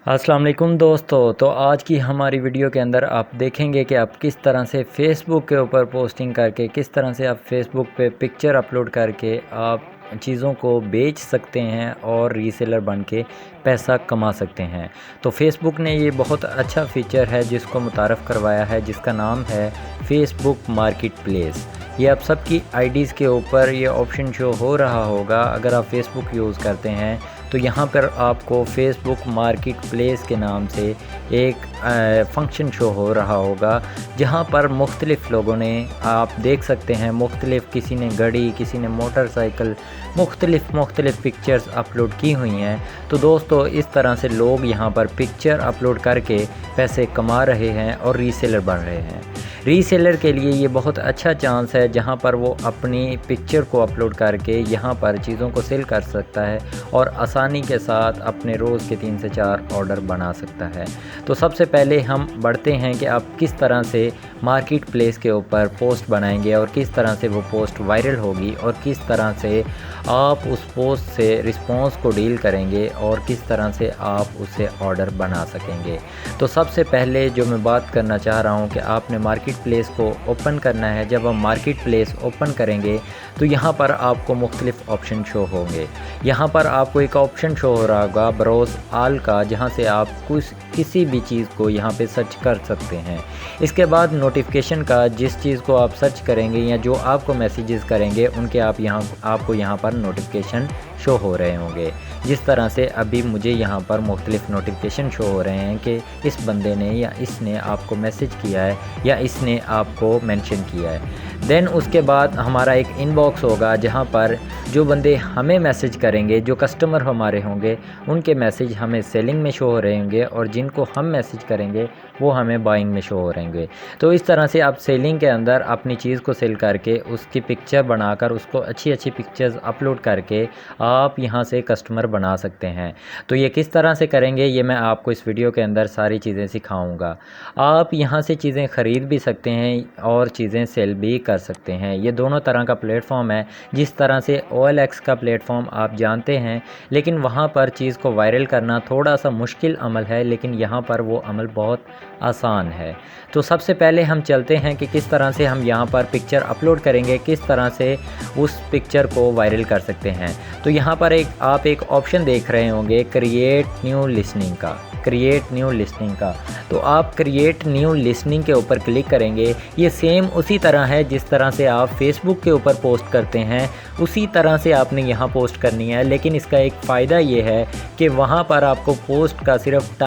अस्सलाम वालेकुम दोस्तों। तो आज की हमारी वीडियो के अंदर आप देखेंगे कि आप किस तरह से फ़ेसबुक के ऊपर पोस्टिंग करके किस तरह से आप फ़ेसबुक पे पिक्चर अपलोड करके आप चीज़ों को बेच सकते हैं और रीसेलर बन के पैसा कमा सकते हैं। तो फ़ेसबुक ने ये बहुत अच्छा फ़ीचर है जिसको मुतारफ़ करवाया है, जिसका नाम है फ़ेसबुक मार्केट प्लेस। ये आप सबकी आईडीज़ के ऊपर ये ऑप्शन शो हो रहा होगा। अगर आप फ़ेसबुक यूज़ करते हैं तो यहाँ पर आपको फ़ेसबुक मार्केट प्लेस के नाम से एक फ़ंक्शन शो हो रहा होगा, जहाँ पर मुख्तलिफ़ लोगों ने आप देख सकते हैं मुख्तलिफ़, किसी ने गाड़ी, किसी ने मोटरसाइकिल, मुख्तलिफ़ पिक्चर्स अपलोड की हुई हैं। तो दोस्तों इस तरह से लोग यहाँ पर पिक्चर अपलोड करके पैसे कमा रहे हैं और रीसेलर बन रहे हैं। रीसेलर के लिए ये बहुत अच्छा चांस है जहाँ पर वो अपनी पिक्चर को अपलोड करके यहाँ पर चीज़ों को सेल कर सकता है और आसानी के साथ अपने रोज़ के 3 से 4 ऑर्डर बना सकता है। तो सबसे पहले हम बढ़ते हैं कि आप किस तरह से मार्केट प्लेस के ऊपर पोस्ट बनाएंगे और किस तरह से वो पोस्ट वायरल होगी और किस तरह से आप उस पोस्ट से रिस्पॉन्स को डील करेंगे और किस तरह से आप उससे ऑर्डर बना सकेंगे। तो सबसे पहले जो मैं बात करना चाह रहा हूँ कि आपने मार्केट प्लेस को ओपन करना है। जब हम मार्केट प्लेस ओपन करेंगे तो यहाँ पर आपको मुख्तलिफ़ ऑप्शन शो होंगे। यहाँ पर आपको एक ऑप्शन शो हो रहा होगा ब्राउज़ ऑल का, जहाँ से आप किसी भी चीज़ को यहाँ पे सर्च कर सकते हैं। इसके बाद नोटिफिकेशन का, जिस चीज़ को आप सर्च करेंगे या जो आपको मैसेजेस करेंगे उनके आपको यहाँ पर नोटिफिकेशन शो हो रहे होंगे। जिस तरह से अभी मुझे यहाँ पर मुख्तलिफ़ नोटिफिकेशन शो हो रहे हैं कि इस बंदे ने या इसने आपको मैसेज किया है या इसने आपको मेंशन किया है। देन उसके बाद हमारा एक इनबॉक्स होगा, जहाँ पर जो बंदे हमें मैसेज करेंगे, जो कस्टमर हमारे होंगे, उनके मैसेज हमें सेलिंग में शो हो रहे होंगे और जिनको हम मैसेज करेंगे वो हमें बाइंग में शो हो रहेंगे। तो इस तरह से आप सेलिंग के अंदर अपनी चीज़ को सेल करके उसकी पिक्चर बनाकर उसको अच्छी पिक्चर्स अपलोड करके आप यहाँ से कस्टमर बना सकते हैं। तो ये किस तरह से करेंगे ये मैं आपको इस वीडियो के अंदर सारी चीज़ें सिखाऊंगा। आप यहाँ से चीज़ें ख़रीद भी सकते हैं और चीज़ें सेल भी कर सकते हैं। ये दोनों तरह का प्लेटफॉर्म है। जिस तरह से OLX का प्लेटफॉर्म आप जानते हैं, लेकिन वहाँ पर चीज़ को वायरल करना थोड़ा सा मुश्किल अमल है, लेकिन यहाँ पर वो अमल बहुत आसान है। तो सबसे पहले हम चलते हैं कि किस तरह से हम यहाँ पर पिक्चर अपलोड करेंगे, किस तरह से उस पिक्चर को वायरल कर सकते हैं। तो यहाँ पर आप एक ऑप्शन देख रहे होंगे क्रिएट न्यू लिसनिंग का। तो आप क्रिएट न्यू लिसनिंग के ऊपर क्लिक करेंगे। ये सेम उसी तरह है जिस तरह से आप फेसबुक के ऊपर पोस्ट करते हैं, उसी तरह से आपने यहाँ पोस्ट करनी है। लेकिन इसका एक फ़ायदा ये है कि वहाँ पर आपको पोस्ट का सिर्फ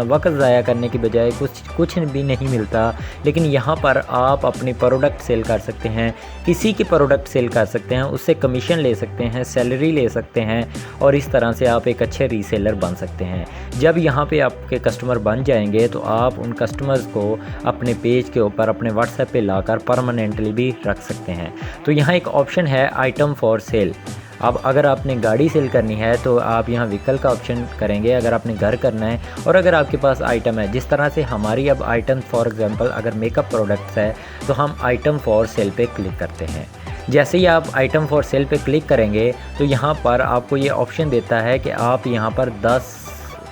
वक्त ज़ाया करने की बजाय कुछ भी नहीं मिलता, लेकिन यहाँ पर आप अपनी प्रोडक्ट सेल कर सकते हैं, किसी की प्रोडक्ट सेल कर सकते हैं, उससे कमीशन ले सकते हैं, सैलरी ले सकते हैं और इस तरह से आप एक अच्छे रीसेलर बन सकते हैं। जब यहाँ पे आपके कस्टमर बन जाएंगे तो आप उन कस्टमर्स को अपने पेज के ऊपर, अपने व्हाट्सएप पे लाकर परमानेंटली भी रख सकते हैं। तो यहाँ एक ऑप्शन है आइटम फॉर सेल। अब अगर आपने गाड़ी सेल करनी है तो आप यहाँ व्हीकल का ऑप्शन करेंगे, अगर आपने घर करना है, और अगर आपके पास आइटम है, जिस तरह से हमारी अब आइटम फॉर एग्जांपल अगर मेकअप प्रोडक्ट्स है तो हम आइटम फॉर सेल पे क्लिक करते हैं। जैसे ही आप आइटम फॉर सेल पे क्लिक करेंगे तो यहाँ पर आपको ये ऑप्शन देता है कि आप यहाँ पर 10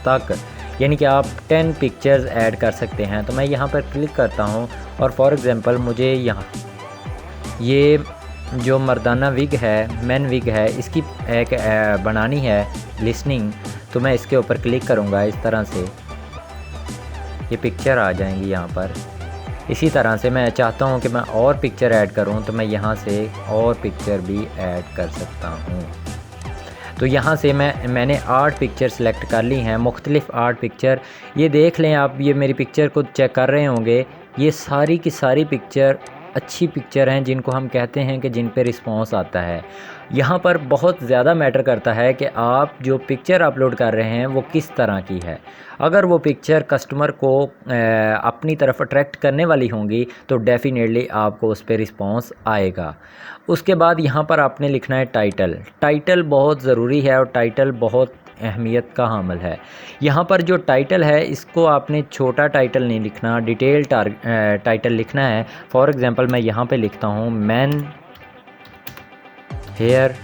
तक, यानी कि आप 10 पिक्चर्स ऐड कर सकते हैं। तो मैं यहाँ पर क्लिक करता हूँ और फॉर एग्ज़ाम्पल मुझे यहाँ ये जो मर्दाना विग है, मैन विग है, इसकी एक बनानी है लिसनिंग। तो मैं इसके ऊपर क्लिक करूँगा, इस तरह से ये पिक्चर आ जाएंगी यहाँ पर। इसी तरह से मैं चाहता हूँ कि मैं और पिक्चर ऐड करूँ तो मैं यहाँ से और पिक्चर भी ऐड कर सकता हूँ। तो यहाँ से मैंने 8 पिक्चर सेलेक्ट कर ली हैं, मुख्तलिफ़ 8 पिक्चर। ये देख लें आप, ये मेरी पिक्चर को चेक कर रहे होंगे, ये सारी की सारी पिक्चर अच्छी पिक्चर हैं जिनको हम कहते हैं कि जिन पे रिस्पॉन्स आता है। यहाँ पर बहुत ज़्यादा मैटर करता है कि आप जो पिक्चर अपलोड कर रहे हैं वो किस तरह की है। अगर वो पिक्चर कस्टमर को अपनी तरफ अट्रैक्ट करने वाली होंगी तो डेफिनेटली आपको उस पर रिस्पॉन्स आएगा। उसके बाद यहाँ पर आपने लिखना है टाइटल बहुत ज़रूरी है और टाइटल बहुत अहमियत का हामिल है। यहाँ पर जो टाइटल है इसको आपने छोटा टाइटल नहीं लिखना, डिटेल टाइटल लिखना है। फॉर एग्ज़ाम्पल मैं यहाँ पे लिखता हूँ मैन हेयर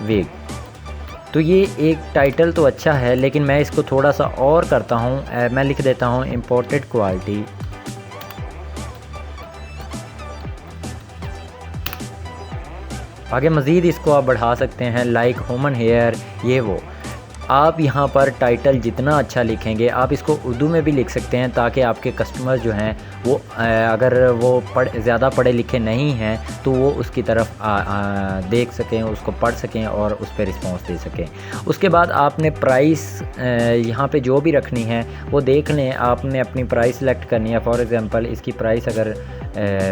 विग। तो ये एक टाइटल तो अच्छा है, लेकिन मैं इसको थोड़ा सा और करता हूँ। मैं लिख देता हूँ इम्पोर्टेड क्वालिटी। आगे मज़ीद इसको आप बढ़ा सकते हैं, लाइक ह्यूमन हेयर, ये वो। आप यहाँ पर टाइटल जितना अच्छा लिखेंगे, आप इसको उर्दू में भी लिख सकते हैं ताकि आपके कस्टमर जो हैं वो अगर वो ज़्यादा पढ़े लिखे नहीं हैं तो वो उसकी तरफ देख सकें, उसको पढ़ सकें और उस पर रिस्पॉन्स दे सकें। उसके बाद आपने प्राइस यहाँ पे जो भी रखनी है वो देख लें। आपने अपनी प्राइस सेलेक्ट करनी है। फॉर एग्ज़ाम्पल इसकी प्राइस अगर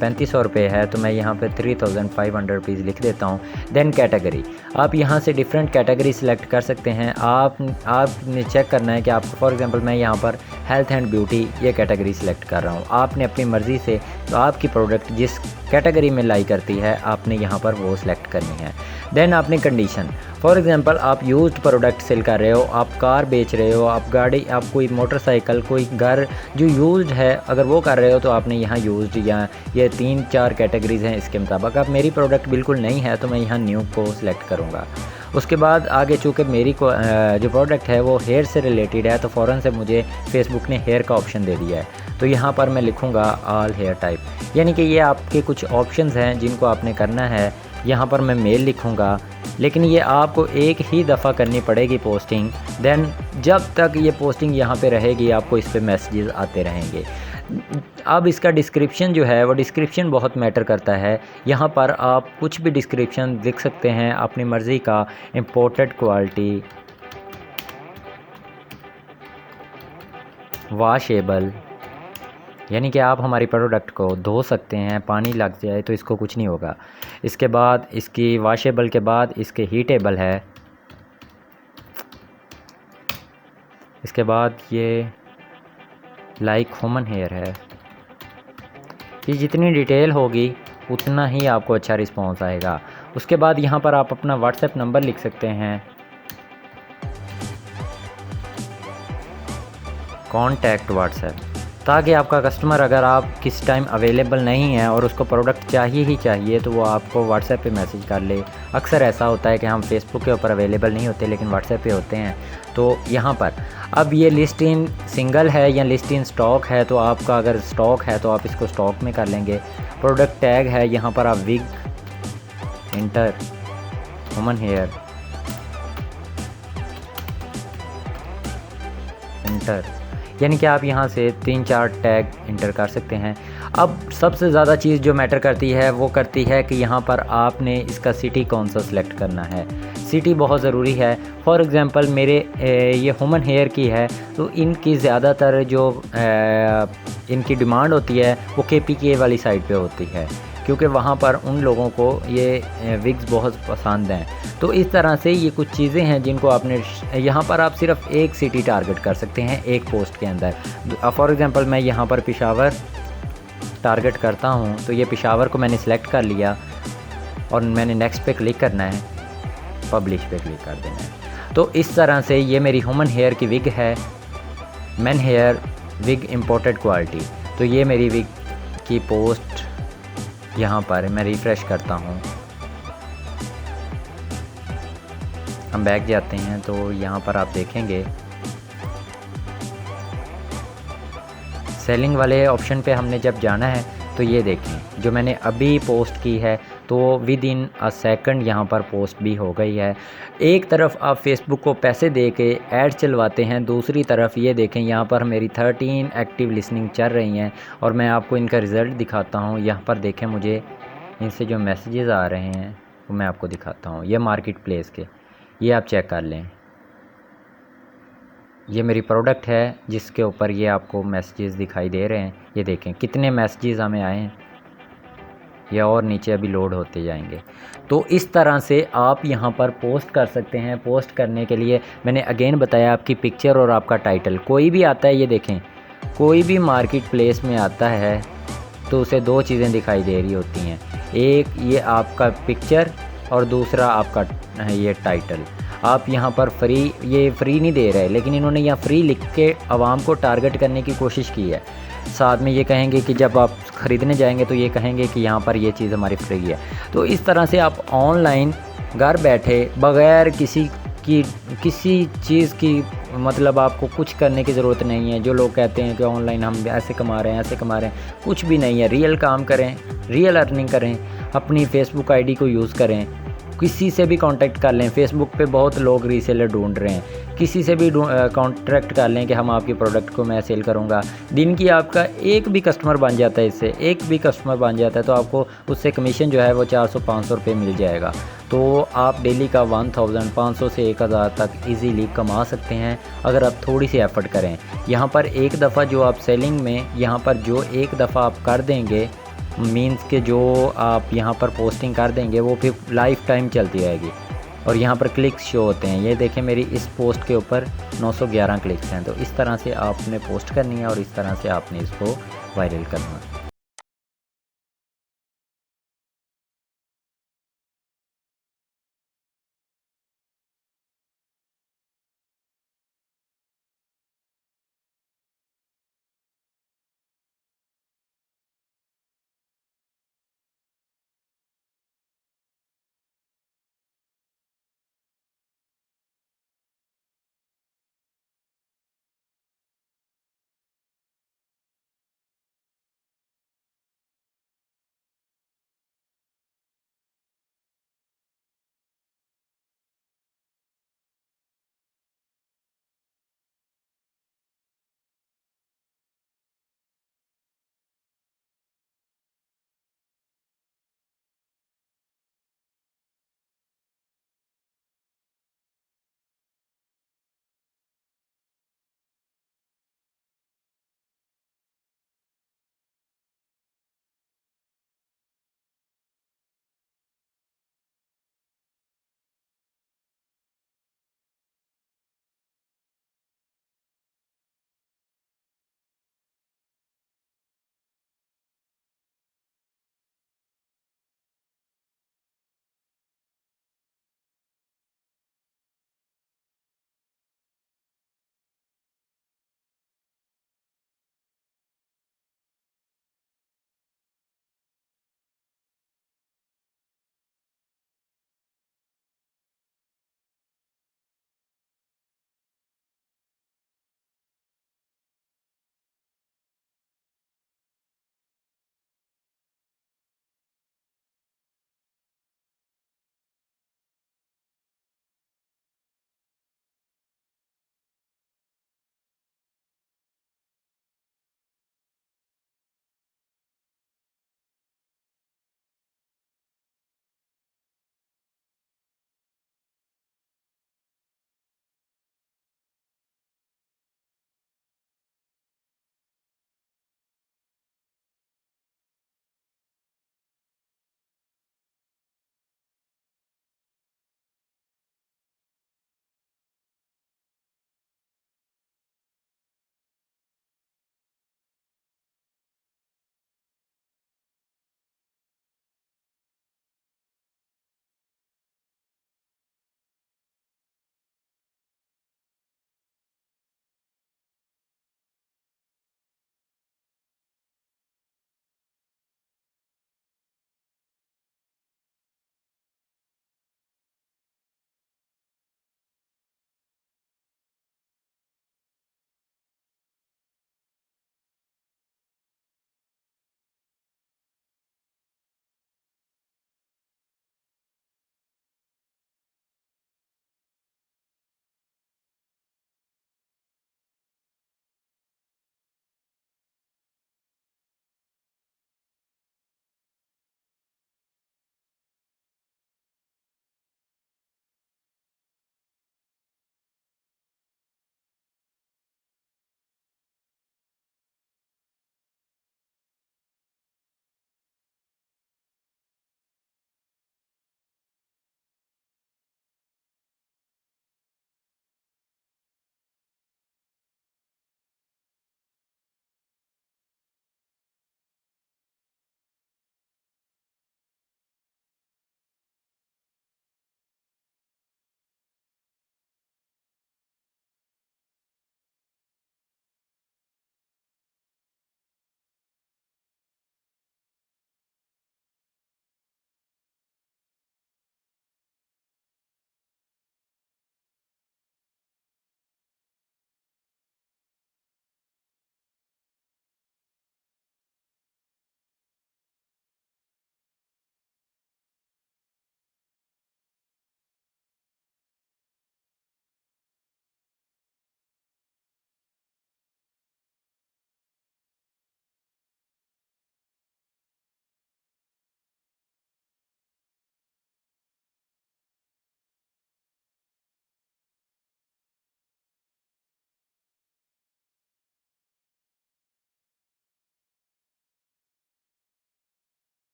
3500 रुपये है तो मैं यहाँ पे 3500 रुपीज़ लिख देता हूँ। देन कैटेगरी, आप यहाँ से डिफरेंट कैटेगरी सिलेक्ट कर सकते हैं। आपने चेक करना है कि आपको, फॉर एग्जांपल मैं यहाँ पर हेल्थ एंड ब्यूटी ये कैटेगरी सिलेक्ट कर रहा हूँ। आपने अपनी मर्ज़ी से तो आपकी प्रोडक्ट जिस कैटेगरी में लाई करती है आपने यहाँ पर वो सिलेक्ट करनी है। देन आपने कंडीशन, फॉर एग्ज़ाम्पल आप यूज्ड प्रोडक्ट सेल कर रहे हो, आप कार बेच रहे हो, आप गाड़ी, आप कोई मोटरसाइकिल, कोई घर जो यूज्ड है अगर वो कर रहे हो तो आपने यहाँ यूज्ड या ये 3-4 कैटेगरीज़ हैं इसके मुताबिक। अब मेरी प्रोडक्ट बिल्कुल नहीं है तो मैं यहाँ न्यू को सिलेक्ट करूँगा। उसके बाद आगे चूँकि मेरी जो प्रोडक्ट है वो हेयर से रिलेटेड है तो फ़ौरन से मुझे फेसबुक ने हेयर का ऑप्शन दे दिया है। तो यहाँ पर मैं लिखूँगा ऑल हेयर टाइप, यानी कि ये आपके कुछ ऑप्शंस हैं जिनको आपने करना है। यहाँ पर मैं मेल लिखूँगा, लेकिन ये आपको एक ही दफ़ा करनी पड़ेगी पोस्टिंग। देन जब तक ये पोस्टिंग यहाँ पे रहेगी आपको इस पे मैसेजेस आते रहेंगे। अब इसका डिस्क्रिप्शन जो है वो डिस्क्रिप्शन बहुत मैटर करता है। यहाँ पर आप कुछ भी डिस्क्रिप्शन लिख सकते हैं अपनी मर्ज़ी का। इम्पोर्टेड क्वालिटी, वॉशेबल, यानी कि आप हमारी प्रोडक्ट को धो सकते हैं, पानी लग जाए तो इसको कुछ नहीं होगा। इसके बाद इसकी वॉशेबल के बाद इसके हीटेबल है। इसके बाद ये लाइक ह्यूमन हेयर है। ये जितनी डिटेल होगी उतना ही आपको अच्छा रिस्पॉन्स आएगा। उसके बाद यहाँ पर आप अपना व्हाट्सएप नंबर लिख सकते हैं, कॉन्टैक्ट व्हाट्सएप, ताकि आपका कस्टमर अगर आप किस टाइम अवेलेबल नहीं है और उसको प्रोडक्ट चाहिए ही चाहिए तो वो आपको व्हाट्सएप पे मैसेज कर ले। अक्सर ऐसा होता है कि हम फेसबुक के ऊपर अवेलेबल नहीं होते लेकिन व्हाट्सएप पे होते हैं। तो यहाँ पर अब ये लिस्ट इन सिंगल है या लिस्ट इन स्टॉक है, तो आपका अगर स्टॉक है तो आप इसको स्टॉक में कर लेंगे। प्रोडक्ट टैग है, यहाँ पर आप विग, इंटर, ह्यूमन हेयर, इंटर, यानी कि आप यहाँ से 3-4 टैग इंटर कर सकते हैं। अब सबसे ज़्यादा चीज़ जो मैटर करती है वो करती है कि यहाँ पर आपने इसका सिटी कौन सा सिलेक्ट करना है। सिटी बहुत ज़रूरी है। फॉर एग्ज़ाम्पल मेरे ये ह्यूमन हेयर की है तो इनकी ज़्यादातर जो इनकी डिमांड होती है वो KPK वाली साइड पे होती है, क्योंकि वहाँ पर उन लोगों को ये विग्स बहुत पसंद हैं। तो इस तरह से ये कुछ चीज़ें हैं जिनको आपने यहाँ पर आप सिर्फ एक सिटी टारगेट कर सकते हैं एक पोस्ट के अंदर। फॉर एग्ज़ाम्पल मैं यहाँ पर पेशावर टारगेट करता हूँ, तो ये पेशावर को मैंने सेलेक्ट कर लिया और मैंने नेक्स्ट पे क्लिक करना है, पब्लिश पे क्लिक कर देना है। तो इस तरह से ये मेरी ह्यूमन हेयर की विग है, man hair wig imported quality. तो ये मेरी विग की पोस्ट यहाँ पर मैं रिफ़्रेश करता हूँ। हम बैक जाते हैं तो यहाँ पर आप देखेंगे सेलिंग वाले ऑप्शन पे हमने जब जाना है तो ये देखें जो मैंने अभी पोस्ट की है तो विद इन अ सेकंड यहाँ पर पोस्ट भी हो गई है। एक तरफ आप फेसबुक को पैसे दे के ऐड चलवाते हैं, दूसरी तरफ ये देखें यहाँ पर मेरी 13 एक्टिव लिसनिंग चल रही हैं और मैं आपको इनका रिज़ल्ट दिखाता हूँ। यहाँ पर देखें मुझे इनसे जो मैसेजेस आ रहे हैं वो मैं आपको दिखाता हूँ। ये मार्केट प्लेस के, ये आप चेक कर लें। ये मेरी प्रोडक्ट है जिसके ऊपर ये आपको मैसेजेस दिखाई दे रहे हैं। ये देखें कितने मैसेजेस हमें आए हैं, ये और नीचे अभी लोड होते जाएंगे। तो इस तरह से आप यहाँ पर पोस्ट कर सकते हैं। पोस्ट करने के लिए मैंने अगेन बताया आपकी पिक्चर और आपका टाइटल कोई भी आता है। ये देखें कोई भी मार्केट प्लेस में आता है तो उसे दो चीज़ें दिखाई दे रही होती हैं, एक ये आपका पिक्चर और दूसरा आपका ये टाइटल। आप यहाँ पर ये फ्री नहीं दे रहे, लेकिन इन्होंने यहाँ फ्री लिख के आवाम को टारगेट करने की कोशिश की है। साथ में ये कहेंगे कि जब आप ख़रीदने जाएंगे तो ये कहेंगे कि यहाँ पर ये चीज़ हमारी फ्री है। तो इस तरह से आप ऑनलाइन घर बैठे बग़ैर किसी कि किसी चीज़ की मतलब आपको कुछ करने की ज़रूरत नहीं है। जो लोग कहते हैं कि ऑनलाइन हम ऐसे कमा रहे हैं, ऐसे कमा रहे हैं, कुछ भी नहीं है। रियल काम करें, रियल अर्निंग करें, अपनी फेसबुक आईडी को यूज़ करें, किसी से भी कांटेक्ट कर लें। फेसबुक पे बहुत लोग रीसेलर ढूंढ रहे हैं, किसी से भी कांटेक्ट कर लें कि हम आपके प्रोडक्ट को मैं सेल करूंगा। दिन की आपका एक भी कस्टमर बन जाता है, इससे एक भी कस्टमर बन जाता है तो आपको उससे कमीशन जो है वो 400-500 रुपये मिल जाएगा। तो आप डेली का 1500 से 1000 तक इजीली कमा सकते हैं अगर आप थोड़ी सी एफ़र्ट करें। यहाँ पर एक दफ़ा जो आप सेलिंग में यहाँ पर जो एक दफ़ा आप कर देंगे, मींस के जो आप यहाँ पर पोस्टिंग कर देंगे वो फिर लाइफ टाइम चलती रहेगी। और यहाँ पर क्लिक्स शो होते हैं, ये देखें मेरी इस पोस्ट के ऊपर 911 क्लिक्स हैं। तो इस तरह से आपने पोस्ट करनी है और इस तरह से आपने इसको वायरल करना है।